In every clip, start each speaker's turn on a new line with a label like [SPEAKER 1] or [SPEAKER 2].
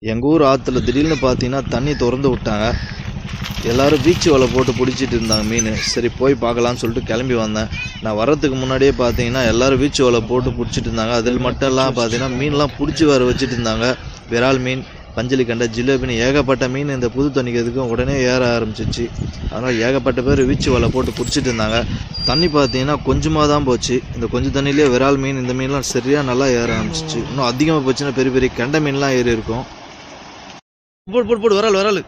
[SPEAKER 1] எங்கள் ஊர் ஆற்றுல திடீர்னு பார்த்தீங்கன்னா தண்ணி திறந்து விட்டாங்க. எல்லோரும் பீச்சு வலை போட்டு பிடிச்சிட்டு இருந்தாங்க மீன். சரி போய் பார்க்கலான்னு சொல்லிட்டு கிளம்பி வந்தேன். நான் வர்றதுக்கு முன்னாடியே பார்த்தீங்கன்னா எல்லோரும் பீச்சு வலை போட்டு பிடிச்சிட்டு இருந்தாங்க. அதில் மட்டும் எல்லாம் பார்த்தீங்கன்னா மீன்லாம் பிடிச்சி வர வச்சுட்டு இருந்தாங்க. விரால் மீன், பஞ்சலி கண்டை, ஜிலேபின்னு ஏகப்பட்ட மீன் இந்த புது தண்ணிக்கு எதுக்கும் உடனே ஏற ஆரம்பிச்சிச்சு. அதனால் ஏகப்பட்ட பேர் பீச்சு வலை போட்டு பிடிச்சிட்டு இருந்தாங்க. தண்ணி பார்த்தீங்கன்னா கொஞ்சமாக தான் போச்சு. இந்த கொஞ்சம் தண்ணியிலே விரால் மீன் இந்த மீன்லாம் சரியாக நல்லா ஏற ஆரம்பிச்சிச்சு. இன்னும் அதிகமாக போச்சுன்னா பெரிய பெரிய கெண்டை மீன்லாம் ஏறி இருக்கும். போடு போடு போடு வரால் வரால்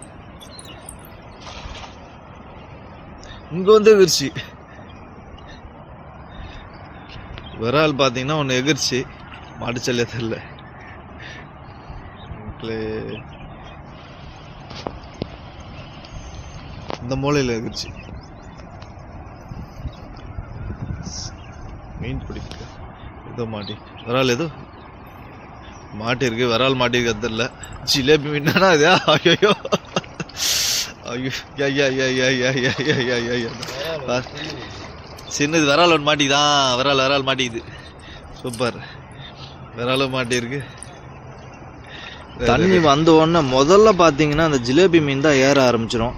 [SPEAKER 1] இங்கே வந்து எகிர்ச்சி. விரால் பார்த்தீங்கன்னா ஒன்று எகிர்ச்சி, மாட்டுச்சல்லே தெரியல. இந்த மூலையில் எகிர்ச்சி மீன் பிடிக்க ஏதோ மாட்டி விரால் ஏதோ மாட்டிருக்கு. விரால் மாட்டிருக்கு தெரியல. ஜிலேபி மீனானா அது? ஐயோ ஐயோ சின்னது விரால் ஒன்று மாட்டிக்குதான். விரால் மாட்டிக்குது. சூப்பர், விராலும் மாட்டிருக்கு. தண்ணி வந்த உடனே முதல்ல பார்த்தீங்கன்னா அந்த ஜிலேபி மீன் தான் ஏற ஆரம்பிச்சிடும்.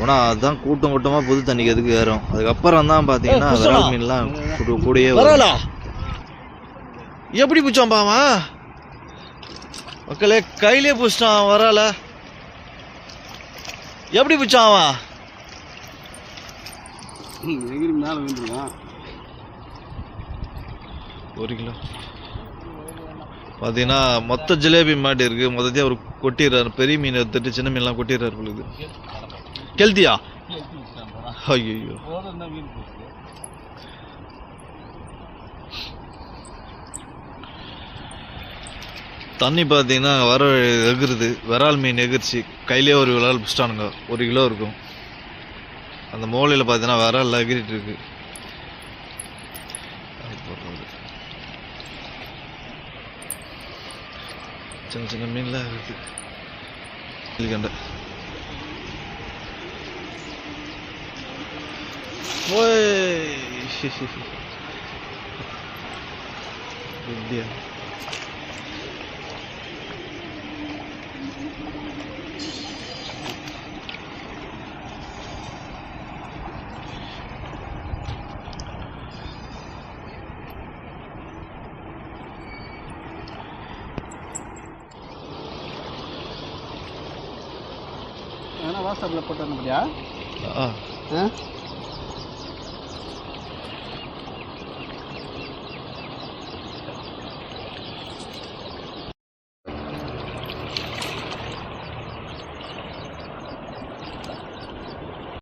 [SPEAKER 1] ஆனால் அதுதான் கூட்டம் கூட்டமாக புது தண்ணிக்கு எதுக்கு ஏறும். அதுக்கப்புறம் தான் பார்த்தீங்கன்னா விரால் மீன்லாம் கூடயே வரலா. எப்படி பிடிச்சோம் பாவா மக்களே, கையிலே பிடிச்சிட்டான் வரால. எப்படி பிடிச்சான் அவன்? மேலே விழுந்துருக்கான். 1 கிலோ பார்த்தீங்கன்னா மொத்த ஜிலேபி மாட்டி இருக்கு. மொத்தத்தையும் அவர் கொட்டிடுறாரு. பெரிய மீன் எடுத்துட்டு சின்ன மீன்லாம் கொட்டிடுறாரு பொழுது. கெல்த்தியா? ஐயோ தண்ணி பார்த்தீங்கன்னா வர எகிருது. விரால் மீன் எகிர்ச்சி. கையிலே ஒரு விரால் பிடிச்சிட்டானுங்க. 1 கிலோ இருக்கும். அந்த மூலையில் பார்த்தீங்கன்னா விரால் எகிரிட்டு இருக்கு. சின்ன சின்ன மீன்லாம் இருக்கு. கண்டை எப்படியா
[SPEAKER 2] வாட்ஸ்அப்பில் போட்டு